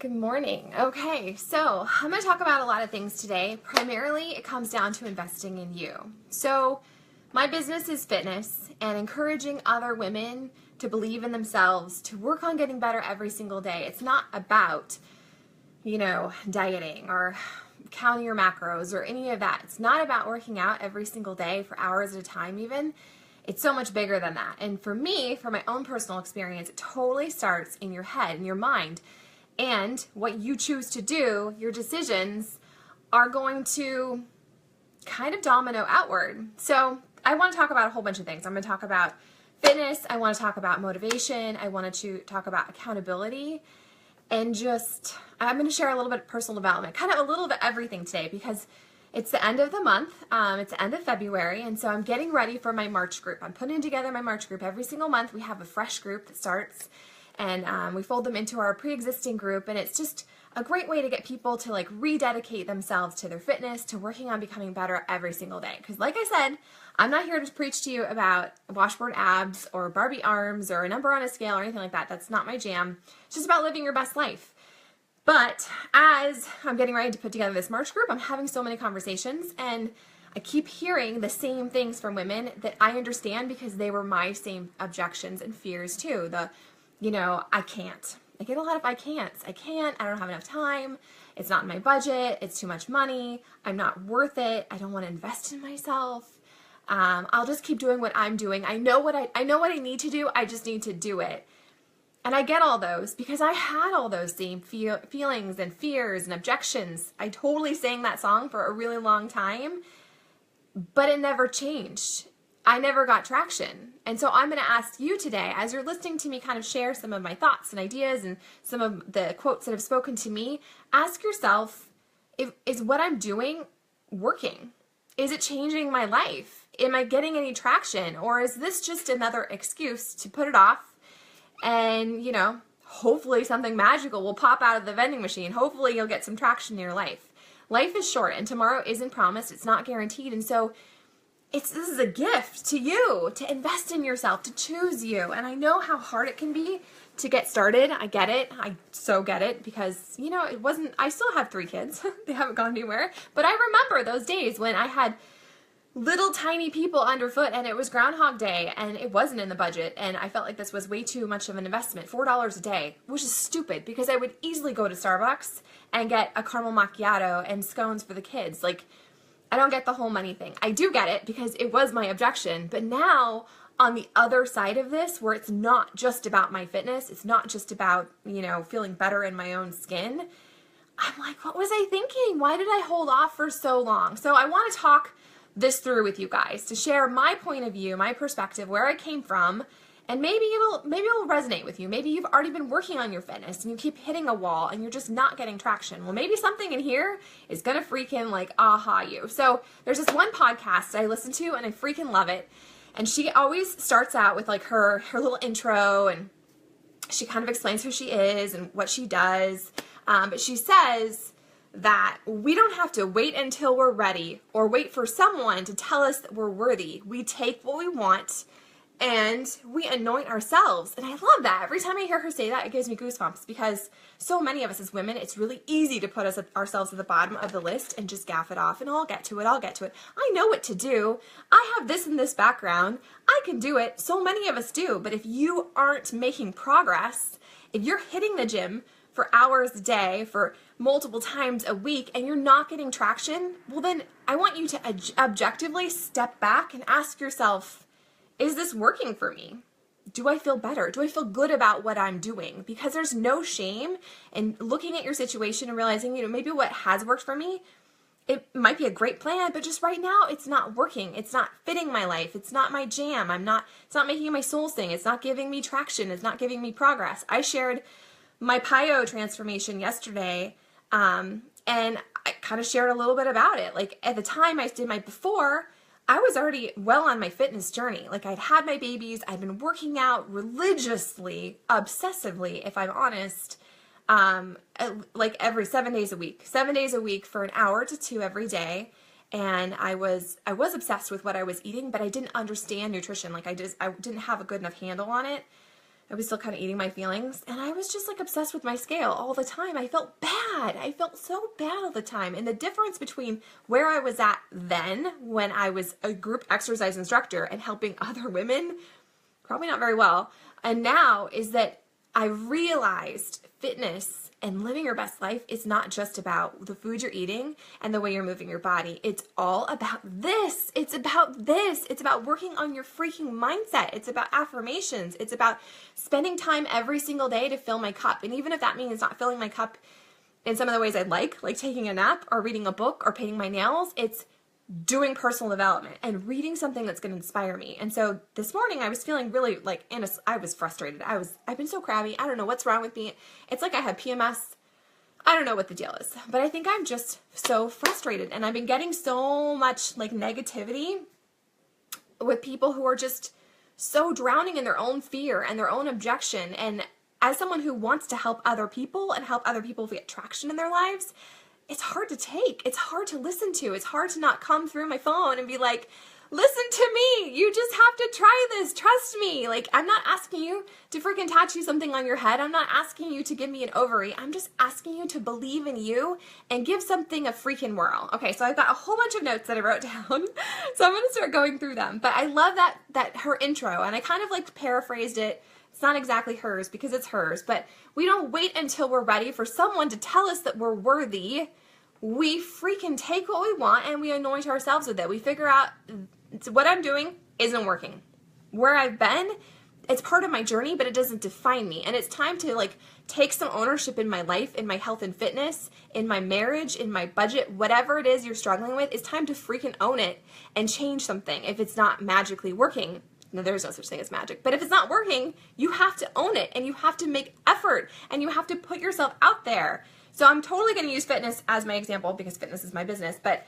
Good morning. Okay, so I'm going to talk about a lot of things today. Primarily, it comes down to investing in you. So my business is fitness and encouraging other women to believe in themselves, to work on getting better every single day. It's not about, dieting or counting your macros or any of that. It's not about working out every single day for hours at a time even. It's so much bigger than that. And for me, for my own personal experience, it totally starts in your head, in your mind. And what you choose to do, your decisions, are going to kind of domino outward. So I want to talk about a whole bunch of things. I'm going to talk about fitness. I want to talk about motivation. I want to talk about accountability. And I'm going to share a little bit of personal development, kind of a little bit of everything today because it's the end of the month. It's the end of February. And so I'm getting ready for my March group. I'm putting together my March group. Every single month we have a fresh group that starts. And we fold them into our pre-existing group, and it's just a great way to get people to rededicate themselves to their fitness, to working on becoming better every single day. Because like I said, I'm not here to preach to you about washboard abs or Barbie arms or a number on a scale or anything like that. That's not my jam. It's just about living your best life. But as I'm getting ready to put together this March group, I'm having so many conversations, and I keep hearing the same things from women that I understand because they were my same objections and fears too. I can't. I get a lot of I can't, I don't have enough time, it's not in my budget, it's too much money, I'm not worth it, I don't want to invest in myself, I'll just keep doing what I'm doing, I know what I need to do, I just need to do it. And I get all those because I had all those same feelings and fears and objections. I totally sang that song for a really long time, but it never changed. I never got traction. And so I'm going to ask you today, as you're listening to me kind of share some of my thoughts and ideas and some of the quotes that have spoken to me, ask yourself, is what I'm doing working? Is it changing my life? Am I getting any traction? Or is this just another excuse to put it off and, hopefully something magical will pop out of the vending machine. Hopefully you'll get some traction in your life. Life is short and tomorrow isn't promised. It's not guaranteed. And so this is a gift to you to invest in yourself, to choose you. And I know how hard it can be to get started. I get it. I so get it because, I still have 3 kids. They haven't gone anywhere. But I remember those days when I had little tiny people underfoot and it was Groundhog Day and it wasn't in the budget. And I felt like this was way too much of an investment, $4 a day, which is stupid because I would easily go to Starbucks and get a caramel macchiato and scones for the kids. I don't get the whole money thing. I do get it because it was my objection. But now on the other side of this, where it's not just about my fitness, it's not just about, feeling better in my own skin, I'm like, what was I thinking? Why did I hold off for so long? So I want to talk this through with you guys to share my point of view, my perspective, where I came from, and maybe it'll resonate with you. Maybe you've already been working on your fitness and you keep hitting a wall and you're just not getting traction. Well, maybe something in here is going to freaking aha you. So there's this one podcast I listen to and I freaking love it. And she always starts out with her little intro and she kind of explains who she is and what she does. But she says that we don't have to wait until we're ready or wait for someone to tell us that we're worthy. We take what we want and we anoint ourselves. And I love that. Every time I hear her say that, it gives me goosebumps because so many of us as women, it's really easy to put ourselves at the bottom of the list and just gaff it off and I'll get to it. I know what to do. I have this and this background. I can do it. So many of us do. But if you aren't making progress, if you're hitting the gym for hours a day, for multiple times a week, and you're not getting traction, well then I want you to objectively step back and ask yourself, is this working for me? Do I feel better? Do I feel good about what I'm doing? Because there's no shame in looking at your situation and realizing, maybe what has worked for me, it might be a great plan, but just right now it's not working. It's not fitting my life. It's not my jam. It's not making my soul sing. It's not giving me traction. It's not giving me progress. I shared my PIO transformation yesterday, and I kind of shared a little bit about it. At the time I did my before, I was already well on my fitness journey. I'd had my babies, I'd been working out religiously, obsessively, if I'm honest, every 7 days a week. 7 days a week for an hour to 2 every day. And I was obsessed with what I was eating, but I didn't understand nutrition. I didn't have a good enough handle on it. I was still kind of eating my feelings, and I was just like obsessed with my scale all the time. I felt bad. I felt so bad all the time. And the difference between where I was at then, when I was a group exercise instructor and helping other women, probably not very well, and now is that I realized fitness and living your best life is not just about the food you're eating and the way you're moving your body. It's all about this. It's about this. It's about working on your freaking mindset. It's about affirmations. It's about spending time every single day to fill my cup. And even if that means not filling my cup in some of the ways I'd like taking a nap or reading a book or painting my nails, it's doing personal development and reading something that's going to inspire me. And so this morning I was feeling really like, I was frustrated. I've been so crabby. I don't know what's wrong with me. It's like I had PMS. I don't know what the deal is, but I think I'm just so frustrated, and I've been getting so much like negativity with people who are just so drowning in their own fear and their own objection. And as someone who wants to help other people and help other people get traction in their lives, it's hard to take. It's hard to listen to. It's hard to not come through my phone and be like, listen to me. You just have to try this. Trust me. Like, I'm not asking you to freaking tattoo something on your head. I'm not asking you to give me an ovary. I'm just asking you to believe in you and give something a freaking whirl. Okay, so I've got a whole bunch of notes that I wrote down. So I'm going to start going through them. But I love that her intro, and I kind of like paraphrased it. It's not exactly hers because it's hers, but we don't wait until we're ready for someone to tell us that we're worthy. We freaking take what we want and we anoint ourselves with it. We figure out what I'm doing isn't working. Where I've been, it's part of my journey, but it doesn't define me. And it's time to like take some ownership in my life, in my health and fitness, in my marriage, in my budget, whatever it is you're struggling with. It's time to freaking own it and change something if it's not magically working. No, there's no such thing as magic. But if it's not working, you have to own it, and you have to make effort, and you have to put yourself out there. So I'm totally going to use fitness as my example because fitness is my business. But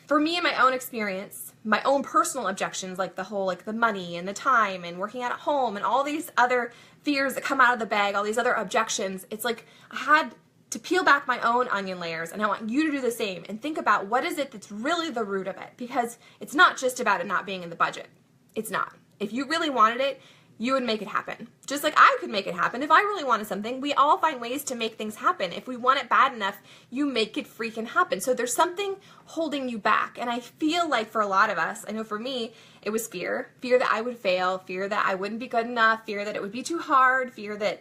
for me, in my own experience, my own personal objections, like the whole, like the money and the time and working out at home and all these other fears that come out of the bag, all these other objections, it's like I had to peel back my own onion layers, and I want you to do the same and think about what is it that's really the root of it, because it's not just about it not being in the budget. It's not. If you really wanted it, you would make it happen. Just like I could make it happen. If I really wanted something, we all find ways to make things happen. If we want it bad enough, you make it freaking happen. So there's something holding you back. And I feel like for a lot of us, I know for me, it was fear. Fear that I would fail, fear that I wouldn't be good enough, fear that it would be too hard, fear that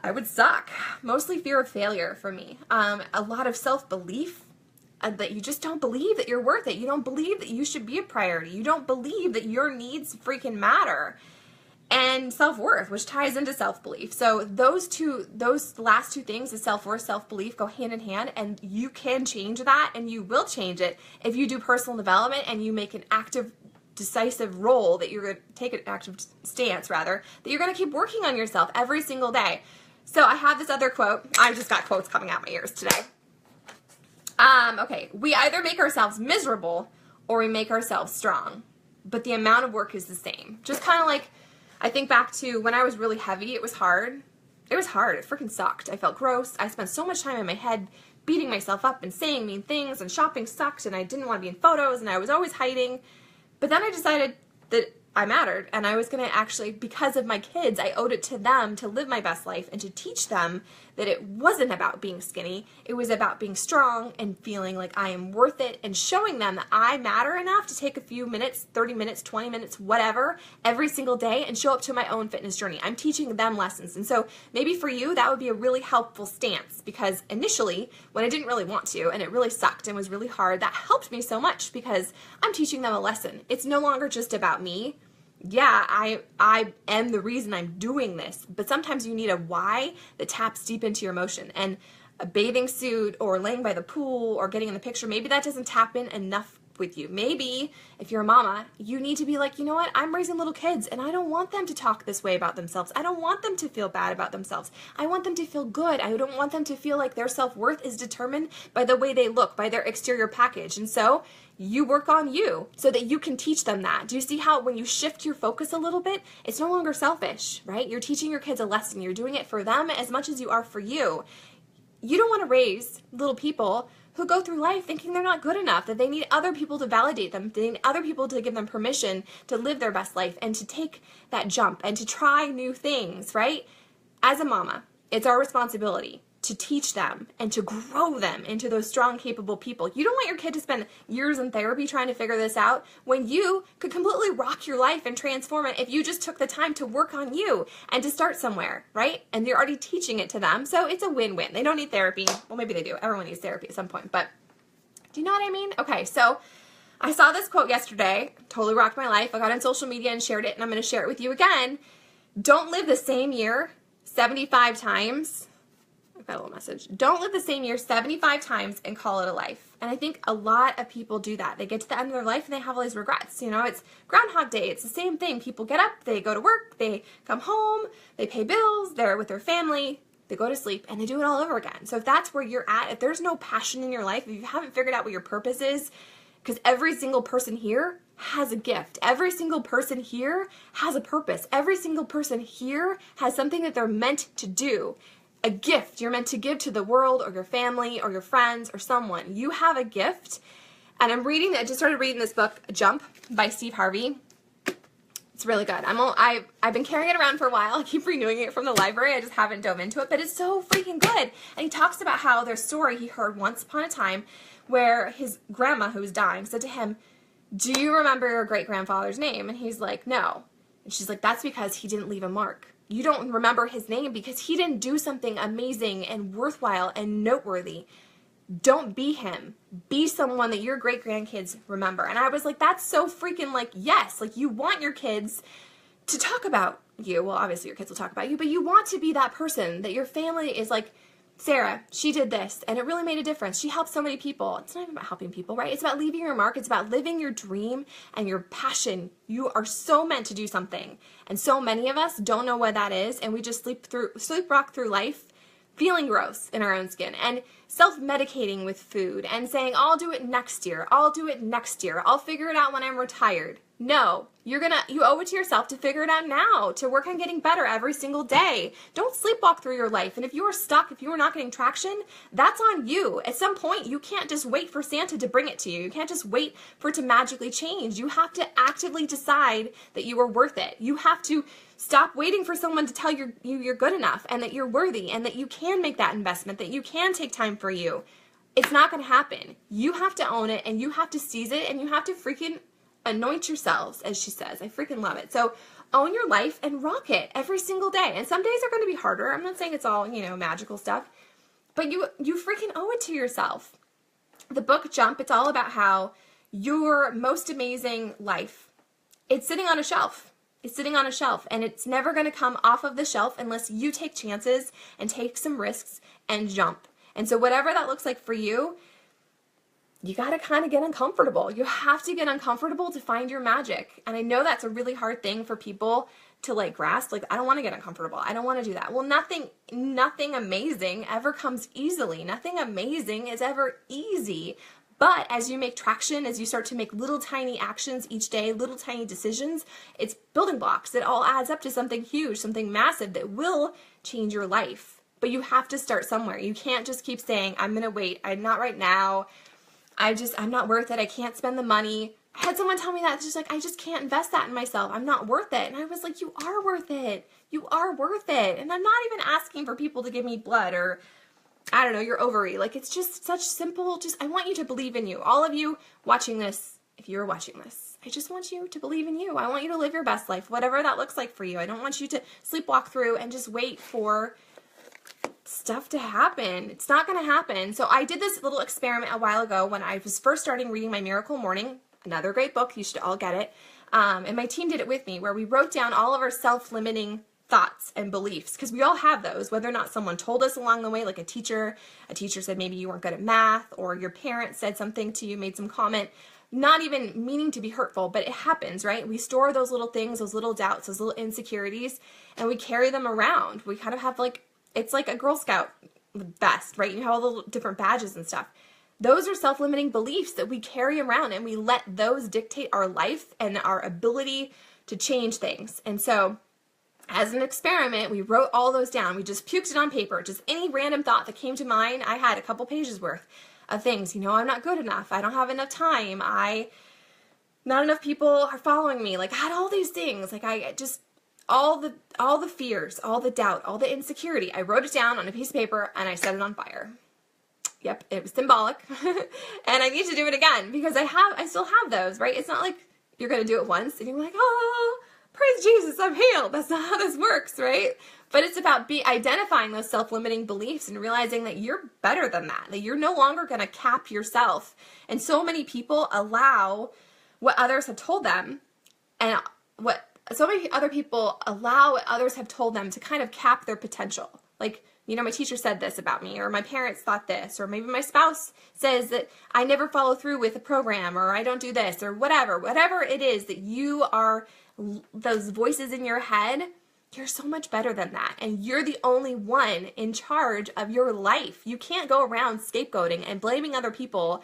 I would suck. Mostly fear of failure for me. A lot of self-belief. That you just don't believe that you're worth it. You don't believe that you should be a priority. You don't believe that your needs freaking matter. And self-worth, which ties into self-belief. So those last two things, the self-worth, self-belief, go hand in hand, and you can change that, and you will change it if you do personal development and you make an active, decisive role that you're going to take an active stance, rather, that you're going to keep working on yourself every single day. So I have this other quote. I've just got quotes coming out my ears today. Okay, we either make ourselves miserable or we make ourselves strong, but the amount of work is the same. Just kind of like, I think back to when I was really heavy, it was hard. It was hard. It freaking sucked. I felt gross. I spent so much time in my head beating myself up and saying mean things, and shopping sucked, and I didn't want to be in photos, and I was always hiding. But then I decided that I mattered, and I was going to actually, because of my kids, I owed it to them to live my best life and to teach them that it wasn't about being skinny. It was about being strong and feeling like I am worth it, and showing them that I matter enough to take a few minutes, 30 minutes, 20 minutes, whatever, every single day and show up to my own fitness journey. I'm teaching them lessons. And so maybe for you, that would be a really helpful stance, because initially, when I didn't really want to and it really sucked and was really hard, that helped me so much because I'm teaching them a lesson. It's no longer just about me. Yeah, I am the reason I'm doing this, but sometimes you need a why that taps deep into your emotion. And a bathing suit or laying by the pool or getting in the picture, maybe that doesn't tap in enough with you. Maybe if you're a mama, you need to be like, you know what, I'm raising little kids and I don't want them to talk this way about themselves. I don't want them to feel bad about themselves. I want them to feel good. I don't want them to feel like their self-worth is determined by the way they look, by their exterior package. And so you work on you so that you can teach them that. Do you see how when you shift your focus a little bit, it's no longer selfish, right? You're teaching your kids a lesson. You're doing it for them as much as you are for you. you don't want to raise little people who go through life thinking they're not good enough, that they need other people to validate them, they need other people to give them permission to live their best life and to take that jump and to try new things, right? As a mama, it's our responsibility to teach them and to grow them into those strong, capable people. You don't want your kid to spend years in therapy trying to figure this out when you could completely rock your life and transform it if you just took the time to work on you and to start somewhere, right? And you're already teaching it to them. So it's a win-win. They don't need therapy. Well, maybe they do. Everyone needs therapy at some point. But do you know what I mean? Okay, so I saw this quote yesterday. Totally rocked my life. I got on social media and shared it, and I'm going to share it with you again. Don't live the same year 75 times. I've got a little message. Don't live the same year 75 times and call it a life. And I think a lot of people do that. They get to the end of their life and they have all these regrets. You know, it's Groundhog Day. It's the same thing. People get up, they go to work, they come home, they pay bills, they're with their family, they go to sleep, and they do it all over again. So if that's where you're at, if there's no passion in your life, if you haven't figured out what your purpose is, because every single person here has a gift. Every single person here has a purpose. Every single person here has something that they're meant to do. A gift you're meant to give to the world or your family or your friends or someone. You have a gift. And I just started reading this book, Jump by Steve Harvey. It's really good. I've been carrying it around for a while. I keep renewing it from the library. I just haven't dove into it, but it's so freaking good. And he talks about how there's a story he heard once upon a time where his grandma, who was dying, said to him, "Do you remember your great-grandfather's name?" And he's like, "No." And she's like, "That's because he didn't leave a mark. You don't remember his name because he didn't do something amazing and worthwhile and noteworthy. Don't be him. Be someone that your great-grandkids remember." And I was like, that's so freaking like, yes. Like, you want your kids to talk about you. Well, obviously your kids will talk about you, but you want to be that person that your family is like, Sarah, she did this, and it really made a difference. She helped so many people. It's not even about helping people, right? It's about leaving your mark. It's about living your dream and your passion. You are so meant to do something. And so many of us don't know what that is, and we just sleep rock through life feeling gross in our own skin and self-medicating with food and saying, I'll do it next year. I'll do it next year. I'll figure it out when I'm retired. No, you owe it to yourself to figure it out now, to work on getting better every single day. Don't sleepwalk through your life. And if you are stuck, if you are not getting traction, that's on you. At some point, you can't just wait for Santa to bring it to you. You can't just wait for it to magically change. You have to actively decide that you are worth it. You have to stop waiting for someone to tell you you're good enough and that you're worthy and that you can make that investment, that you can take time for you. It's not going to happen. You have to own it, and you have to seize it, and you have to freaking anoint yourselves, as she says. I freaking love it. So own your life and rock it every single day. And some days are going to be harder. I'm not saying it's all, magical stuff, but you freaking owe it to yourself. The book Jump, it's all about how your most amazing life, it's sitting on a shelf. It's sitting on a shelf, and it's never going to come off of the shelf unless you take chances and take some risks and jump. And so whatever that looks like for you, you got to kind of get uncomfortable. You have to get uncomfortable to find your magic. And I know that's a really hard thing for people to grasp. I don't want to get uncomfortable. I don't want to do that. Well, nothing amazing ever comes easily. Nothing amazing is ever easy. But as you make traction, as you start to make little tiny actions each day, little tiny decisions, it's building blocks. It all adds up to something huge, something massive that will change your life. But you have to start somewhere. You can't just keep saying, I'm going to wait. I'm not right now. I'm not worth it. I can't spend the money. I had someone tell me that. It's just I just can't invest that in myself. I'm not worth it. And I was like, you are worth it. You are worth it. And I'm not even asking for people to give me blood or, I don't know, your ovary. It's just such simple, I want you to believe in you. All of you watching this, if you're watching this, I just want you to believe in you. I want you to live your best life, whatever that looks like for you. I don't want you to sleepwalk through and just wait for stuff to happen. It's not going to happen. So I did this little experiment a while ago when I was first starting reading My Miracle Morning, another great book. You should all get it. And my team did it with me, where we wrote down all of our self-limiting thoughts and beliefs, because we all have those, whether or not someone told us along the way, like a teacher said maybe you weren't good at math, or your parent said something to you, made some comment, not even meaning to be hurtful, but it happens, right? We store those little things, those little doubts, those little insecurities, and we carry them around. We kind of have it's like a Girl Scout vest, right? You have all the little different badges and stuff. Those are self-limiting beliefs that we carry around, and we let those dictate our life and our ability to change things. And so as an experiment, we wrote all those down. We just puked it on paper. Just any random thought that came to mind. I had a couple pages worth of things. I'm not good enough. I don't have enough time. Not enough people are following me. Like, I had all these things. Like, I just, all the fears, all the doubt, all the insecurity. I wrote it down on a piece of paper and I set it on fire. Yep, it was symbolic. And I need to do it again because I still have those, right? It's not like you're going to do it once and you're like, oh, praise Jesus, I'm healed. That's not how this works, right? But it's about identifying those self-limiting beliefs and realizing that you're better than that you're no longer going to cap yourself. And so many people allow what others have told them, and so many other people allow what others have told them to kind of cap their potential. Like, my teacher said this about me, or my parents thought this, or maybe my spouse says that I never follow through with a program, or I don't do this, or whatever it is that you are, those voices in your head, you're so much better than that. And you're the only one in charge of your life. You can't go around scapegoating and blaming other people.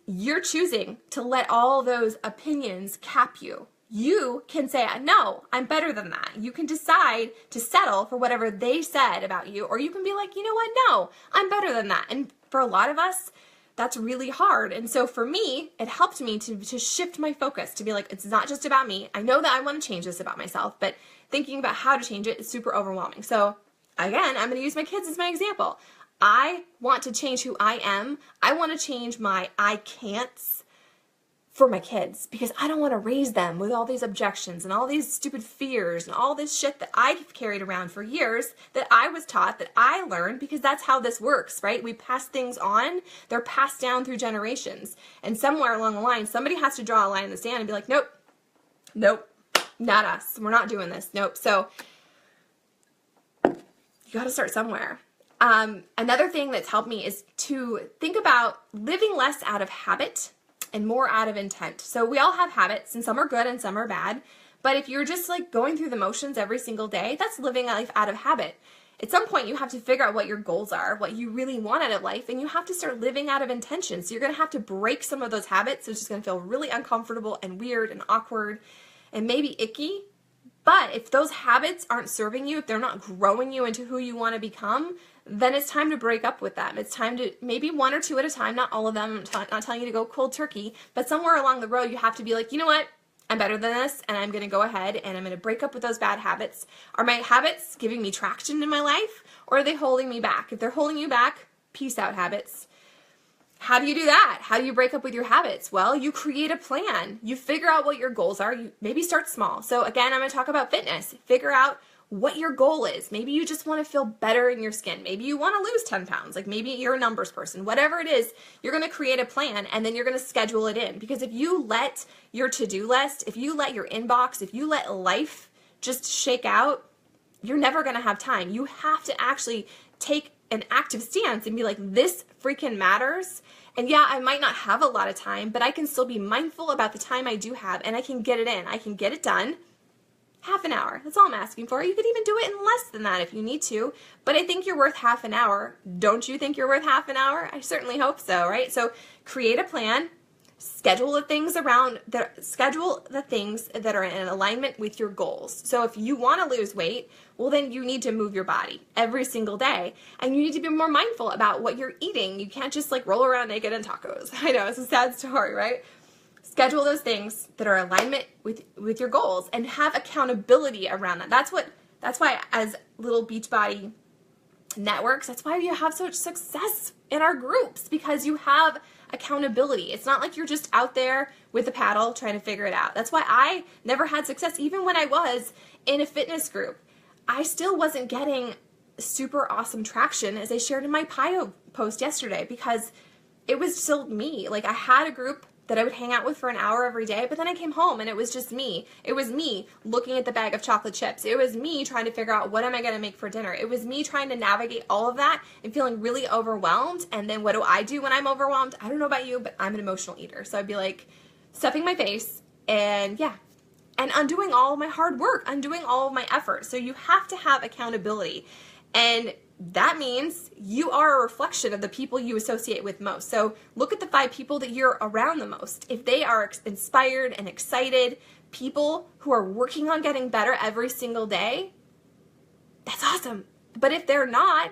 You're choosing to let all those opinions cap you. You can say, no, I'm better than that. You can decide to settle for whatever they said about you, or you can be like, you know what? No, I'm better than that. And for a lot of us, that's really hard. And so for me, it helped me to shift my focus, to be like, it's not just about me. I know that I want to change this about myself, but thinking about how to change it is super overwhelming. So again, I'm going to use my kids as my example. I want to change who I am. I want to change my I can'ts for my kids, because I don't want to raise them with all these objections and all these stupid fears and all this shit that I've carried around for years, that I was taught, that I learned, because that's how this works, right? We pass things on. They're passed down through generations. And somewhere along the line, somebody has to draw a line in the sand and be like, nope, not us. We're not doing this. Nope. So you got to start somewhere. Another thing that's helped me is to think about living less out of habit and more out of intent. So we all have habits, and some are good and some are bad. But if you're just like going through the motions every single day, that's living life out of habit. At some point, you have to figure out what your goals are, what you really want out of life, and you have to start living out of intention. So you're going to have to break some of those habits, which is going to feel really uncomfortable and weird and awkward and maybe icky. But if those habits aren't serving you, if they're not growing you into who you want to become, then it's time to break up with them. It's time to, maybe one or two at a time, not all of them. I'm not telling you to go cold turkey, but somewhere along the road, you have to be like, you know what? I'm better than this, and I'm going to go ahead and I'm going to break up with those bad habits. Are my habits giving me traction in my life, or are they holding me back? If they're holding you back, peace out, habits. How do you do that? How do you break up with your habits? Well, you create a plan. You figure out what your goals are. You maybe start small. So again, I'm going to talk about fitness. Figure out what your goal is. Maybe you just want to feel better in your skin. Maybe you want to lose 10 pounds. Like maybe you're a numbers person. Whatever it is, you're going to create a plan, and then you're going to schedule it in. Because if you let your to-do list, if you let your inbox, if you let life just shake out, you're never going to have time. You have to actually take an active stance and be like, this freaking matters. And yeah, I might not have a lot of time, but I can still be mindful about the time I do have, and I can get it in. I can get it done. Half an hour. That's all I'm asking for. You could even do it in less than that if you need to, but I think you're worth half an hour. Don't you think you're worth half an hour? I certainly hope so, right? So create a plan, schedule the things that are in alignment with your goals. So if you want to lose weight, well, then you need to move your body every single day, and you need to be more mindful about what you're eating. You can't just like roll around naked in tacos. I know, it's a sad story, right? Schedule those things that are in alignment with your goals, and have accountability around that. That's why as little Beachbody networks, that's why you have such success in our groups, because you have accountability. It's not like you're just out there with a paddle trying to figure it out. That's why I never had success. Even when I was in a fitness group, I still wasn't getting super awesome traction, as I shared in my PIO post yesterday, because it was still me. Like I had a group that I would hang out with for an hour every day, but then I came home and it was just me. It was me looking at the bag of chocolate chips. It was me trying to figure out what am I going to make for dinner. It was me trying to navigate all of that and feeling really overwhelmed. And then what do I do when I'm overwhelmed? I don't know about you, but I'm an emotional eater. So I'd be like stuffing my face and undoing all of my hard work, undoing all of my effort. So you have to have accountability. And that means you are a reflection of the people you associate with most. So look at the 5 people that you're around the most. If they are inspired and excited people who are working on getting better every single day, that's awesome. But if they're not,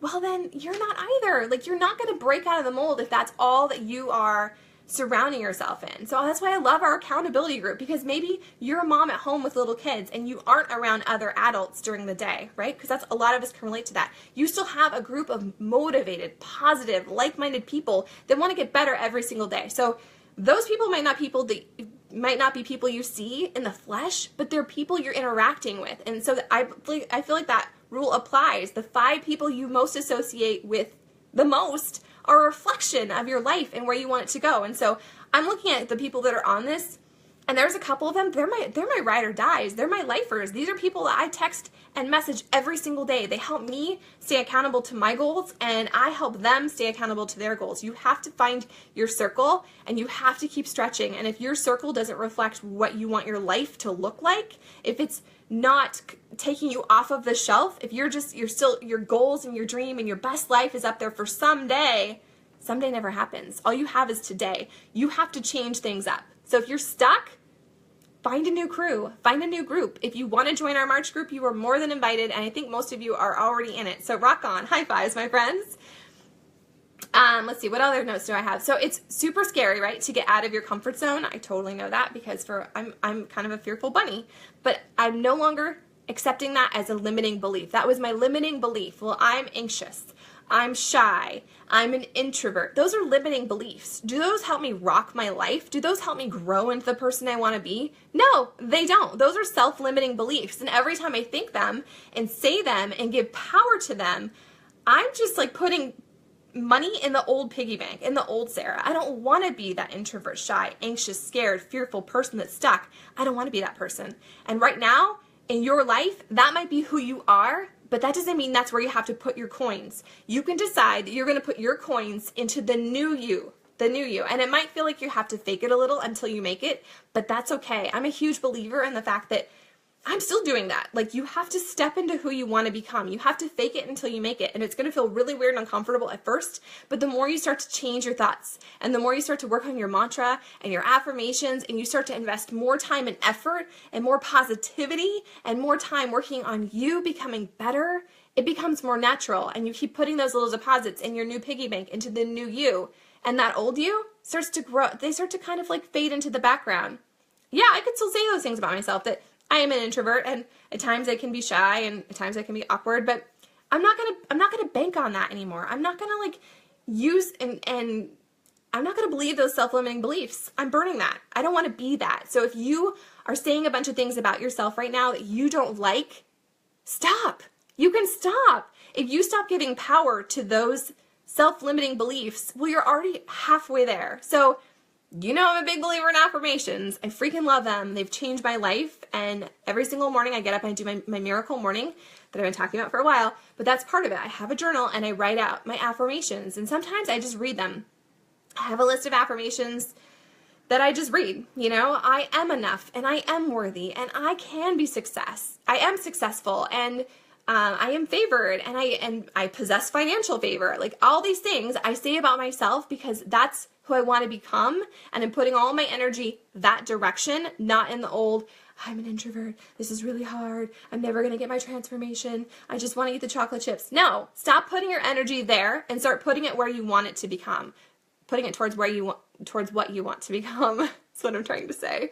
well, then you're not either. Like, you're not going to break out of the mold if that's all that you are surrounding yourself in. So that's why I love our accountability group, because maybe you're a mom at home with little kids and you aren't around other adults during the day, right? Because that's, a lot of us can relate to that. You still have a group of motivated, positive, like-minded people that want to get better every single day. So those people might not be people you see in the flesh, but they're people you're interacting with. And so I feel like that rule applies. The 5 people you most associate with the most are a reflection of your life and where you want it to go. And so I'm looking at the people that are on this, and there's a couple of them, they're my ride or dies. They're my lifers. These are people that I text and message every single day. They help me stay accountable to my goals, and I help them stay accountable to their goals. You have to find your circle, and you have to keep stretching. And if your circle doesn't reflect what you want your life to look like, if it's not taking you off of the shelf, if you're still, your goals and your dream and your best life is up there for someday never happens. All you have is today. You have to change things up. So if you're stuck, find a new crew, find a new group. If you want to join our March group, you are more than invited, and I think most of you are already in it. So rock on. High fives, my friends. Let's see, what other notes do I have? So it's super scary, right, to get out of your comfort zone. I totally know that, because I'm kind of a fearful bunny, but I'm no longer accepting that as a limiting belief. That was my limiting belief. Well, I'm anxious, I'm shy, I'm an introvert. Those are limiting beliefs. Do those help me rock my life? Do those help me grow into the person I want to be? No, they don't. Those are self-limiting beliefs. And every time I think them and say them and give power to them, I'm just like putting money in the old piggy bank, in the old Sarah. I don't want to be that introvert, shy, anxious, scared, fearful person that's stuck. I don't want to be that person. And right now, in your life, that might be who you are, but that doesn't mean that's where you have to put your coins. You can decide that you're going to put your coins into the new you. And it might feel like you have to fake it a little until you make it, but that's okay. I'm a huge believer in the fact that I'm still doing that. Like, you have to step into who you want to become. You have to fake it until you make it. And it's going to feel really weird and uncomfortable at first, but the more you start to change your thoughts, and the more you start to work on your mantra and your affirmations, and you start to invest more time and effort and more positivity and more time working on you becoming better, it becomes more natural. And you keep putting those little deposits in your new piggy bank into the new you. And that old you starts to grow. They start to kind of like fade into the background. Yeah, I could still say those things about myself, that I am an introvert, and at times I can be shy, and at times I can be awkward, but I'm not gonna bank on that anymore. I'm not gonna like use and I'm not gonna believe those self-limiting beliefs. I'm burning that. I don't want to be that. So if you are saying a bunch of things about yourself right now that you don't like, stop. You can stop. If you stop giving power to those self-limiting beliefs, well, you're already halfway there. So, you know, I'm a big believer in affirmations. I freaking love them. They've changed my life. And every single morning I get up and I do my miracle morning that I've been talking about for a while. But that's part of it. I have a journal and I write out my affirmations. And sometimes I just read them. I have a list of affirmations that I just read. You know, I am enough, and I am worthy, and I can be I am successful, and I am favored, and I possess financial favor. Like, all these things I say about myself because that's who I want to become, and I'm putting all my energy that direction, not in the old, I'm an introvert, this is really hard, I'm never going to get my transformation, I just want to eat the chocolate chips. No, stop putting your energy there and start putting it where you want it to become. Putting it towards what you want to become. That's what I'm trying to say.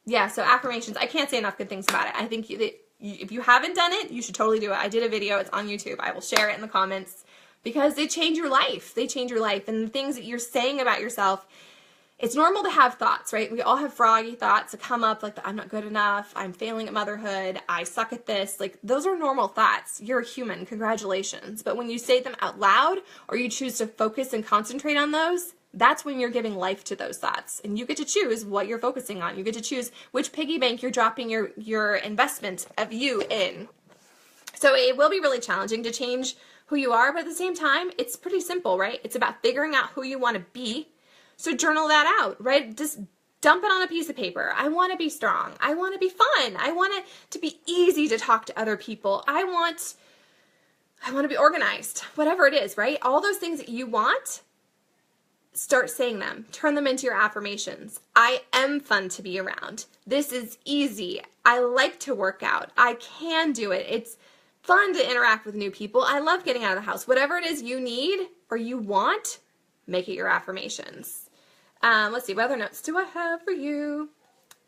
Yeah, so affirmations, I can't say enough good things about it. I think if you haven't done it, you should totally do it. I did a video, it's on YouTube. I will share it in the comments because they change your life. They change your life. And the things that you're saying about yourself, it's normal to have thoughts, right? We all have froggy thoughts that come up, like I'm not good enough, I'm failing at motherhood, I suck at this. Like, those are normal thoughts. You're a human, congratulations. But when you say them out loud, or you choose to focus and concentrate on those, that's when you're giving life to those thoughts. And you get to choose what you're focusing on. You get to choose which piggy bank you're dropping your investment of you in. So it will be really challenging to change who you are, but at the same time, it's pretty simple, right? It's about figuring out who you want to be. So journal that out, right? Just dump it on a piece of paper. I want to be strong. I want to be fun. I want it to be easy to talk to other people. I want I want to be organized. Whatever it is, right? All those things that you want, start saying them. Turn them into your affirmations. I am fun to be around. This is easy. I like to work out. I can do it. It's fun to interact with new people. I love getting out of the house. Whatever it is you need or you want, make it your affirmations. Let's see, what other notes do I have for you?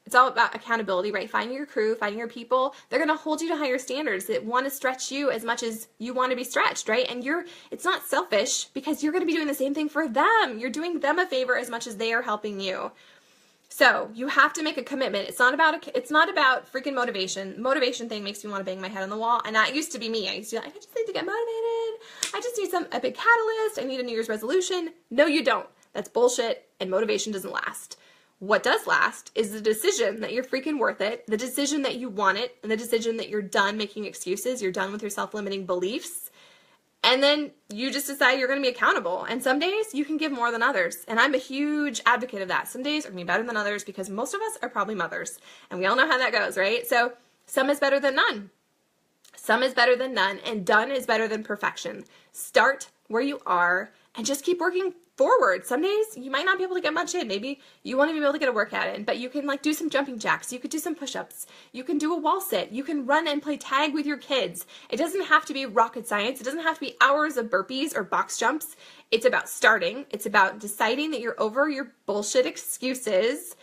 It's all about accountability, right? Finding your crew, finding your people. They're going to hold you to higher standards that want to stretch you as much as you want to be stretched, right? And it's not selfish because you're going to be doing the same thing for them. You're doing them a favor as much as they are helping you. So you have to make a commitment. It's not about freaking motivation. Motivation thing makes me want to bang my head on the wall. And that used to be me. I used to be like, I just need to get motivated. I just need a big catalyst. I need a New Year's resolution. No, you don't. That's bullshit. And motivation doesn't last. What does last is the decision that you're freaking worth it, the decision that you want it, and the decision that you're done making excuses, you're done with your self-limiting beliefs, and then you just decide you're going to be accountable. And some days you can give more than others, and I'm a huge advocate of that. Some days are going to be better than others because most of us are probably mothers, and we all know how that goes, right? So some is better than none. Some is better than none, and done is better than perfection. Start where you are and just keep working forward. Some days you might not be able to get much in. Maybe you want to be able to get a workout in, but you can do some jumping jacks. You could do some push-ups. You can do a wall sit. You can run and play tag with your kids. It doesn't have to be rocket science. It doesn't have to be hours of burpees or box jumps. It's about starting. It's about deciding that you're over your bullshit excuses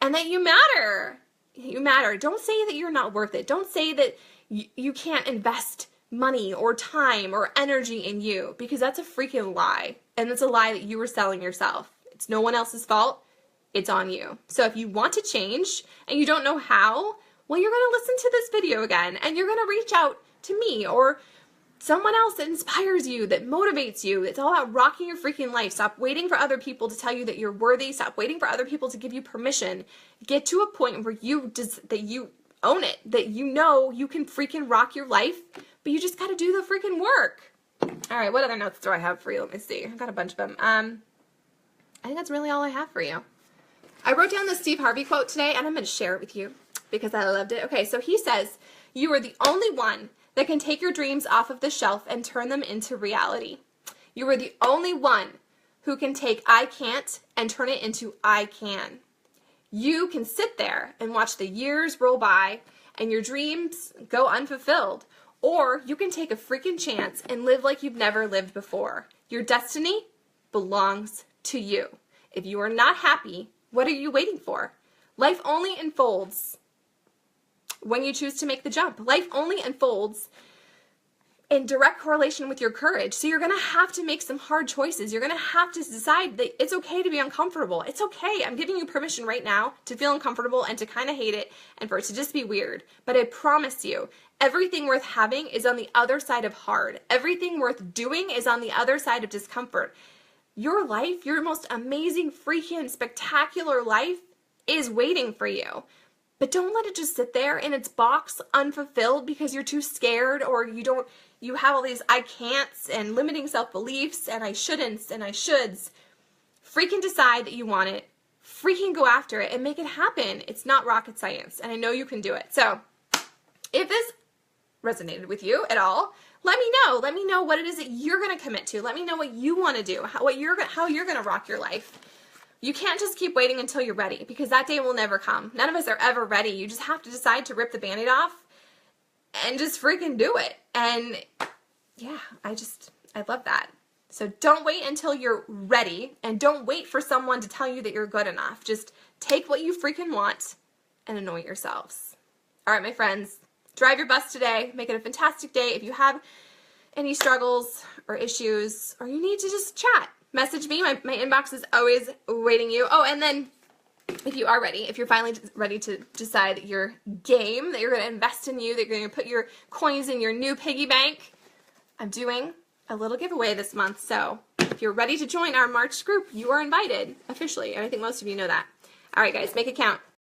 and that you matter. You matter. Don't say that you're not worth it. Don't say that you can't invest money or time or energy in you, because that's a freaking lie. And it's a lie that you were selling yourself. It's no one else's fault. It's on you. So if you want to change and you don't know how, well, you're going to listen to this video again and you're going to reach out to me or someone else that inspires you, that motivates you. It's all about rocking your freaking life. Stop waiting for other people to tell you that you're worthy. Stop waiting for other people to give you permission. Get to a point where you own it, that you know you can freaking rock your life, but you just got to do the freaking work. All right, what other notes do I have for you? Let me see. I've got a bunch of them. I think that's really all I have for you. I wrote down the Steve Harvey quote today, and I'm going to share it with you because I loved it. Okay, so he says, "You are the only one that can take your dreams off of the shelf and turn them into reality. You are the only one who can take I can't and turn it into I can. You can sit there and watch the years roll by and your dreams go unfulfilled, or you can take a freaking chance and live like you've never lived before. Your destiny belongs to you. If you are not happy, what are you waiting for? Life only unfolds when you choose to make the jump. Life only unfolds in direct correlation with your courage. So you're going to have to make some hard choices. You're going to have to decide that it's okay to be uncomfortable. It's okay. I'm giving you permission right now to feel uncomfortable and to kind of hate it and for it to just be weird. But I promise you, everything worth having is on the other side of hard. Everything worth doing is on the other side of discomfort. Your life, your most amazing, freaking, spectacular life is waiting for you. But don't let it just sit there in its box unfulfilled because you're too scared or you have all these I can'ts and limiting self-beliefs and I shouldn'ts and I shoulds. Freaking decide that you want it. Freaking go after it and make it happen. It's not rocket science, and I know you can do it. So if this resonated with you at all, let me know. Let me know what it is that you're going to commit to. Let me know what you want to do, how you're going to rock your life. You can't just keep waiting until you're ready, because that day will never come. None of us are ever ready. You just have to decide to rip the Band-Aid off and just freaking do it. And yeah, I love that. So don't wait until you're ready, and don't wait for someone to tell you that you're good enough. Just take what you freaking want and anoint yourselves. All right, my friends, drive your bus today. Make it a fantastic day. If you have any struggles or issues, or you need to just chat, message me. My inbox is always awaiting you. Oh, and then if you are ready, if you're finally ready to decide that you're game, that you're going to invest in you, that you're going to put your coins in your new piggy bank, I'm doing a little giveaway this month. So if you're ready to join our March group, you are invited officially. And I think most of you know that. All right, guys, make it count.